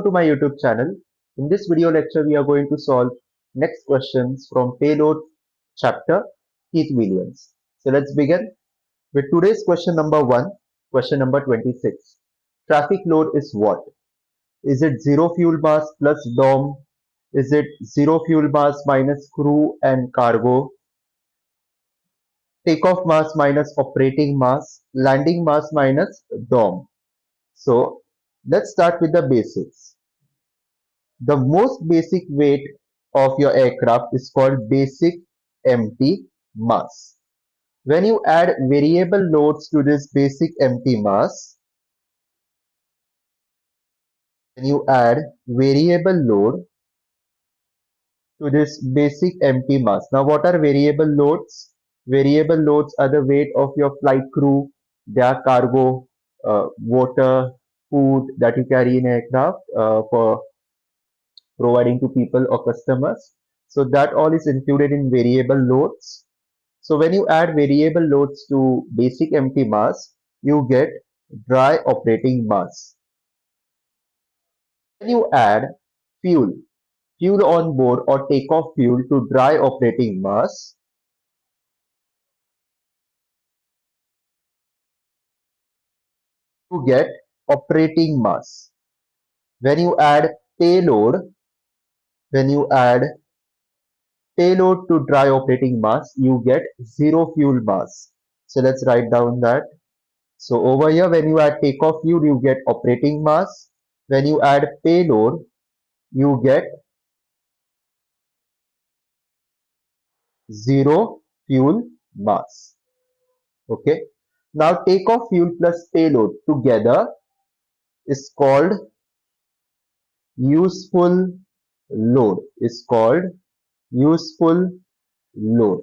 To my YouTube channel. In this video lecture, we are going to solve next questions from Payload chapter Keith Williams. So let's begin with today's question number 1, question number 26. Traffic load is what? Is it zero fuel mass plus DOM? Is it zero fuel mass minus crew and cargo? Takeoff mass minus operating mass? Landing mass minus DOM? So let's start with the basics. The most basic weight of your aircraft is called basic empty mass. When you add variable loads to this basic empty mass, when you add variable load to this basic empty mass. Now, what are variable loads? Variable loads are the weight of your flight crew, their cargo, water, food that you carry in aircraft for providing to people or customers. So that all is included in variable loads. So when you add variable loads to basic empty mass, you get dry operating mass. When you add fuel, fuel on board or takeoff fuel to dry operating mass, you get operating mass. When you add payload, when you add payload to dry operating mass, you get zero fuel mass. So let's write down that. So over here, when you add takeoff fuel, you get operating mass. When you add payload, you get zero fuel mass. Okay. Now takeoff fuel plus payload together is called useful load. Is called useful load.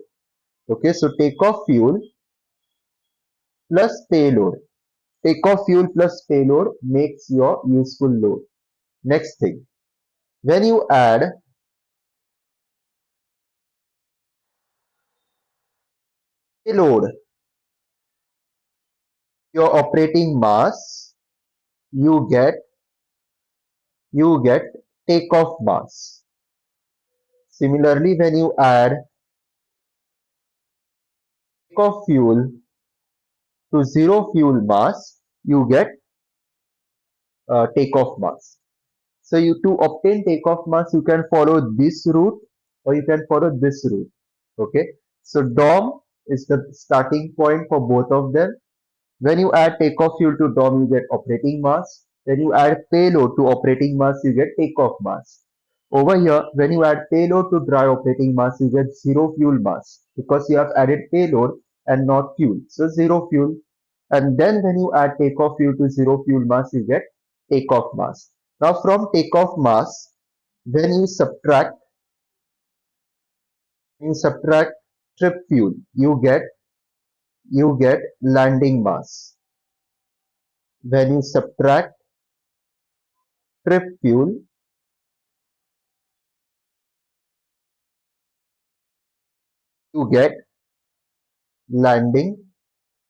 Okay. So takeoff fuel plus payload. Takeoff fuel plus payload makes your useful load. Next thing. When you add payload, your operating mass, you get takeoff mass. Similarly, when you add takeoff fuel to zero fuel mass, you get takeoff mass. So you to obtain takeoff mass, you can follow this route or you can follow this route. Okay. So DOM is the starting point for both of them. When you add takeoff fuel to DOM, you get operating mass. When you add payload to operating mass, you get takeoff mass. Over here, when you add payload to dry operating mass, you get zero fuel mass because you have added payload and not fuel. So zero fuel. And then when you add takeoff fuel to zero fuel mass, you get takeoff mass. Now from takeoff mass, when you subtract trip fuel, you get landing mass. When you subtract trip fuel, you get landing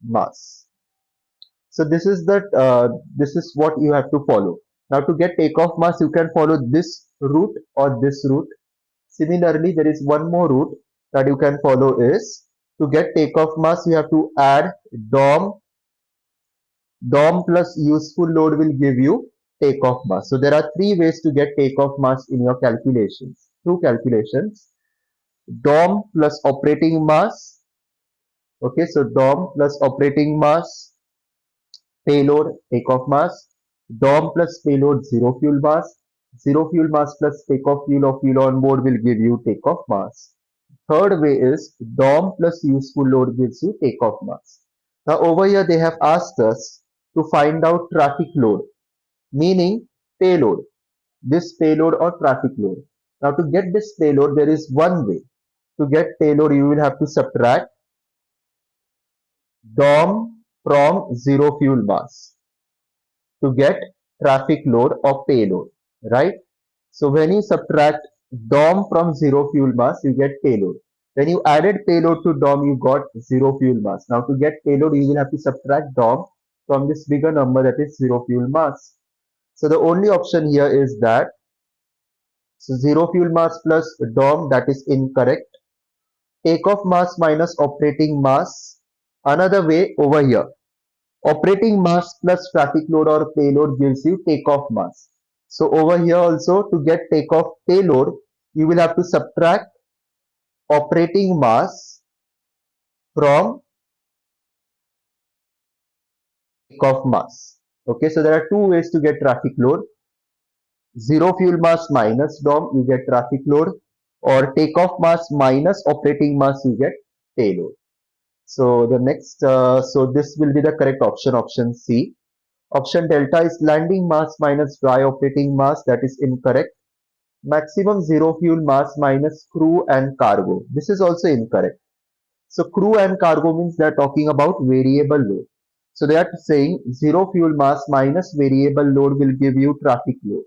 mass. So this is what you have to follow. Now to get takeoff mass, you can follow this route or this route. Similarly, there is one more route that you can follow is to get takeoff mass, you have to add DOM. DOM plus useful load will give you takeoff mass. So there are three ways to get takeoff mass in your calculations. Two calculations. DOM plus operating mass. Okay, so DOM plus operating mass, payload, takeoff mass. DOM plus payload, zero fuel mass. Zero fuel mass plus takeoff fuel or fuel on board will give you takeoff mass. Third way is DOM plus useful load gives you takeoff mass. Now over here they have asked us to find out traffic load, meaning payload. This payload or traffic load. Now to get this payload, there is one way. To get payload, you will have to subtract DOM from zero fuel mass to get traffic load or payload, right? So when you subtract DOM from zero fuel mass, you get payload. When you added payload to DOM, you got zero fuel mass. Now to get payload, you will have to subtract DOM from this bigger number that is zero fuel mass. So the only option here is that, so zero fuel mass plus DOM, that is incorrect. Takeoff mass minus operating mass, another way over here. Operating mass plus traffic load or payload gives you takeoff mass. So over here also, to get takeoff payload, you will have to subtract operating mass from takeoff mass. Okay, so there are two ways to get traffic load. Zero fuel mass minus DOM, you get traffic load, or takeoff mass minus operating mass, you get payload. So the next, so this will be the correct option, option C. Option delta is landing mass minus dry operating mass, that is incorrect. Maximum zero fuel mass minus crew and cargo. This is also incorrect. So crew and cargo means they are talking about variable load. So they are saying zero fuel mass minus variable load will give you traffic load.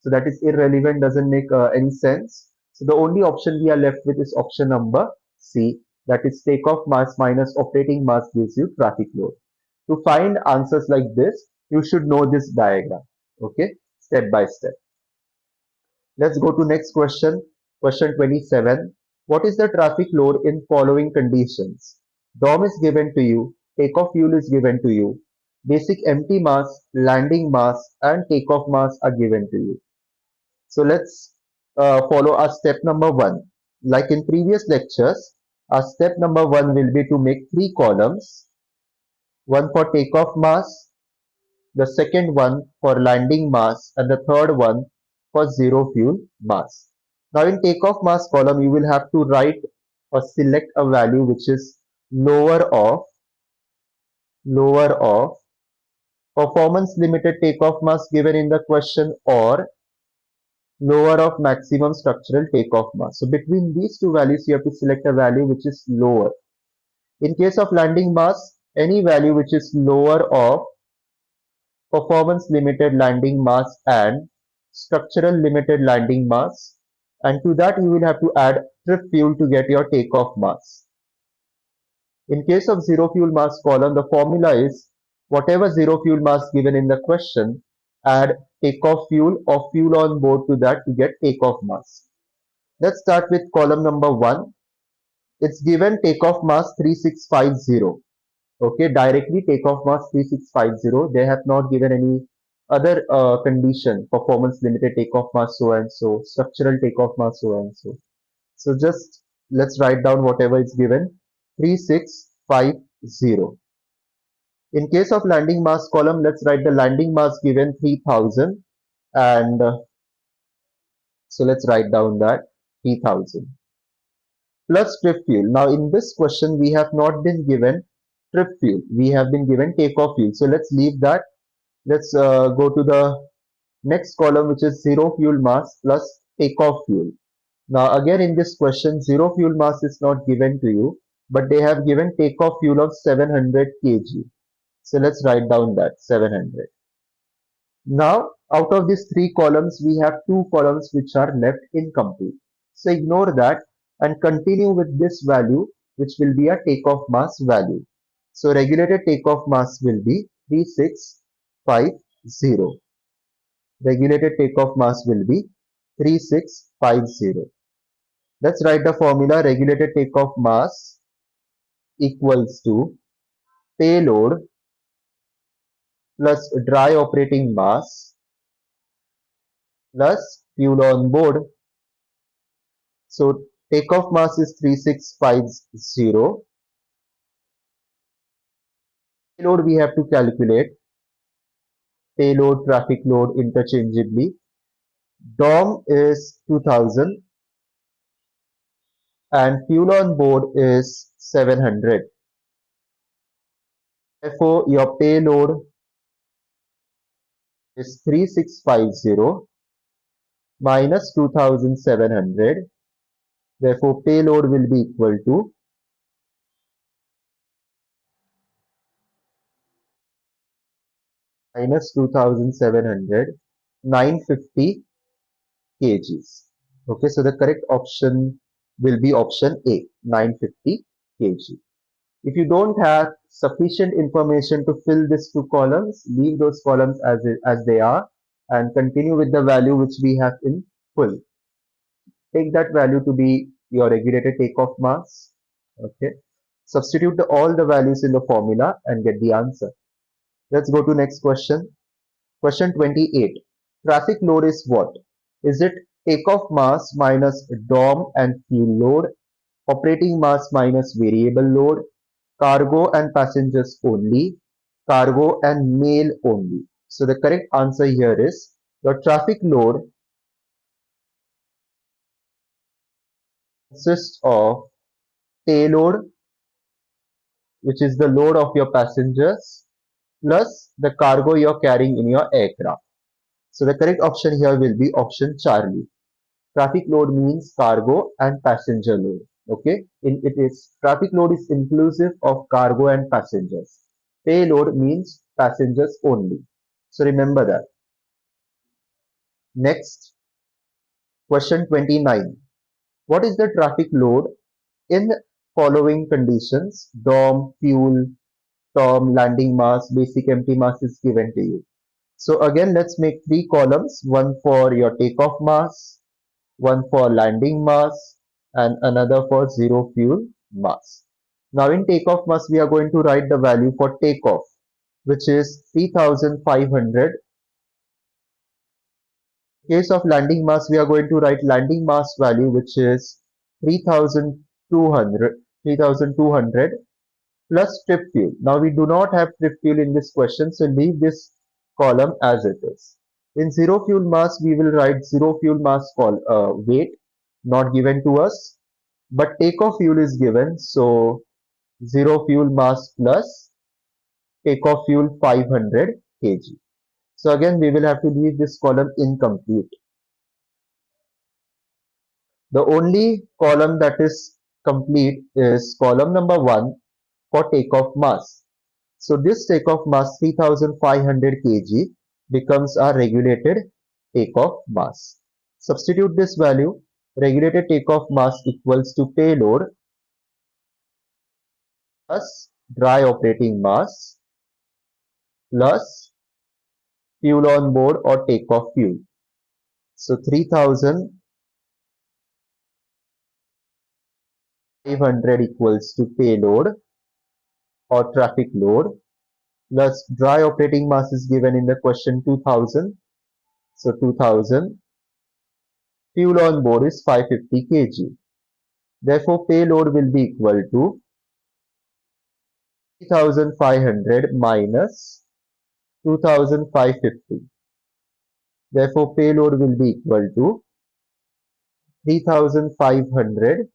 So that is irrelevant, doesn't make any sense. So the only option we are left with is option number C, that is takeoff mass minus operating mass gives you traffic load. To find answers like this, you should know this diagram. Okay, step by step. Let's go to next question. Question 27. What is the traffic load in following conditions? DOM is given to you, takeoff fuel is given to you, basic empty mass, landing mass, and takeoff mass are given to you. So let's follow our step number one. Like in previous lectures, our step number one will be to make three columns, one for takeoff mass, the second one for landing mass, and the third one for zero fuel mass. Now in takeoff mass column, you will have to write or select a value which is lower of performance limited takeoff mass given in the question, or lower of maximum structural takeoff mass. So between these two values, you have to select a value which is lower. In case of landing mass, any value which is lower of performance limited landing mass and structural limited landing mass, and to that you will have to add trip fuel to get your takeoff mass. In case of zero fuel mass column, the formula is whatever zero fuel mass given in the question, add takeoff fuel or fuel on board to that to get takeoff mass. Let's start with column number 1. It's given takeoff mass 3650. Okay, directly takeoff mass 3650. They have not given any other condition, performance limited takeoff mass so and so, structural takeoff mass so and so. So just let's write down whatever is given, 3650. In case of landing mass column, let's write the landing mass given 3000, and so let's write down that 3000 plus trip fuel. Now in this question we have not been given trip fuel, we have been given takeoff fuel. So let's leave that. Let's go to the next column, which is zero fuel mass plus takeoff fuel. Now again in this question, zero fuel mass is not given to you, but they have given takeoff fuel of 700 kg. So let's write down that 700. Now out of these three columns, we have two columns which are left incomplete. So ignore that and continue with this value, which will be a takeoff mass value. So regulated takeoff mass will be 3650. Regulated takeoff mass will be 3650. Let's write the formula. Regulated takeoff mass equals to payload plus dry operating mass plus fuel on board. So takeoff mass is 3650. Payload we have to calculate. Payload, traffic load interchangeably. DOM is 2000 and fuel on board is 700. Therefore, your payload is 3650 minus 2700. Therefore, payload will be equal to minus 2700, 950 kgs. Okay, so the correct option will be option A, 950 kg. If you don't have sufficient information to fill these two columns, leave those columns as they are. and continue with the value which we have in full. Take that value to be your regulated takeoff mass. Okay. Substitute all the values in the formula and get the answer. Let's go to next question. Question 28. Traffic load is what? Is it takeoff mass minus DOM and fuel load, operating mass minus variable load, cargo and passengers only, cargo and mail only? So the correct answer here is your traffic load consists of payload, which is the load of your passengers, plus the cargo you're carrying in your aircraft. So the correct option here will be option Charlie. Traffic load means cargo and passenger load. Okay, it is traffic load is inclusive of cargo and passengers. Payload means passengers only. So remember that. Next, question 29. What is the traffic load in following conditions? DOM, fuel, TOM, landing mass, basic empty mass is given to you. So again, let's make three columns, one for your takeoff mass, one for landing mass, and another for zero fuel mass. Now in takeoff mass, we are going to write the value for takeoff, which is 3500. In case of landing mass, we are going to write landing mass value, which is 3200, 3200 plus trip fuel. Now we do not have trip fuel in this question, so leave this column as it is. In zero fuel mass, we will write zero fuel mass weight, not given to us, but takeoff fuel is given, so zero fuel mass plus takeoff fuel 500 kg. So again, we will have to leave this column incomplete. The only column that is complete is column number 1 for takeoff mass. So this takeoff mass 3500 kg becomes our regulated takeoff mass. Substitute this value. Regulated takeoff mass equals to payload plus dry operating mass plus fuel on board or takeoff fuel. So 3500 equals to payload or traffic load plus dry operating mass is given in the question 2000. So 2000. Fuel on board is 550 kg. Therefore, payload will be equal to 3500 minus 2550. Therefore, payload will be equal to 3500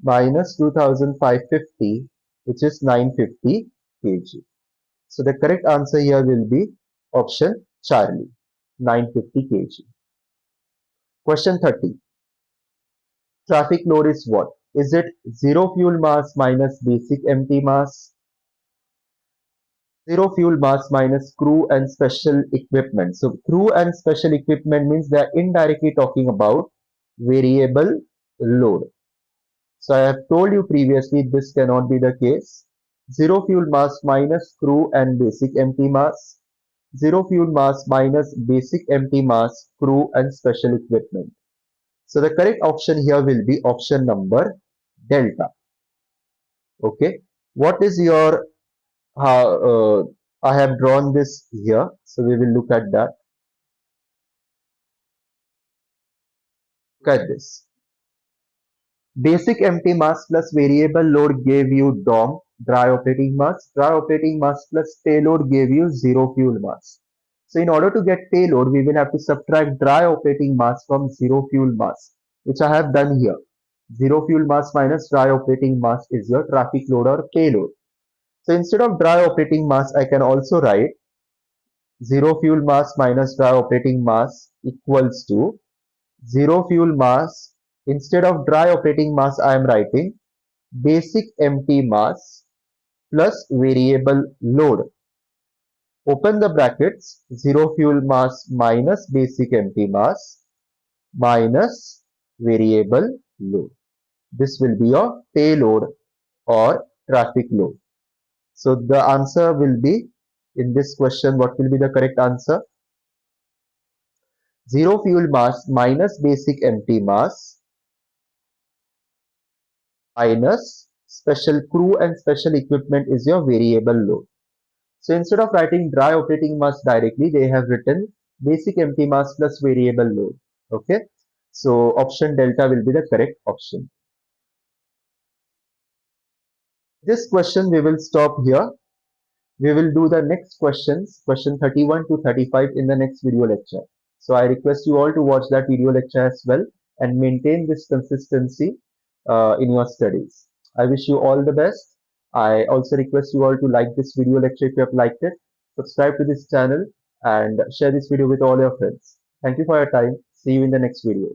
minus 2550, which is 950 kg. So the correct answer here will be option Charlie, 950 kg. Question 30. Traffic load is what? Is it zero fuel mass minus basic empty mass? Zero fuel mass minus crew and special equipment. So crew and special equipment means they are indirectly talking about variable load. So I have told you previously this cannot be the case. Zero fuel mass minus crew and basic empty mass. Zero fuel mass minus basic empty mass, crew and special equipment. So the correct option here will be option number delta. Okay. What is your I have drawn this here, so we will look at that. Look at this. Basic empty mass plus variable load gave you DOM, dry operating mass. Dry operating mass plus payload gave you zero fuel mass. So in order to get payload, we will have to subtract dry operating mass from zero fuel mass, which I have done here. Zero fuel mass minus dry operating mass is your traffic load or payload. So instead of dry operating mass, I can also write zero fuel mass minus dry operating mass equals to zero fuel mass. Instead of dry operating mass, I am writing basic empty mass plus variable load. Open the brackets, zero fuel mass minus basic empty mass minus variable load. This will be your payload or traffic load. So the answer will be in this question, what will be the correct answer? Zero fuel mass minus basic empty mass minus special crew and special equipment is your variable load. So instead of writing dry operating mass directly, they have written basic empty mass plus variable load. Okay. So option delta will be the correct option. This question we will stop here. We will do the next questions, question 31 to 35 in the next video lecture. So I request you all to watch that video lecture as well and maintain this consistency in your studies. I wish you all the best. I also request you all to like this video lecture if you have liked it, subscribe to this channel and share this video with all your friends. Thank you for your time. See you in the next video.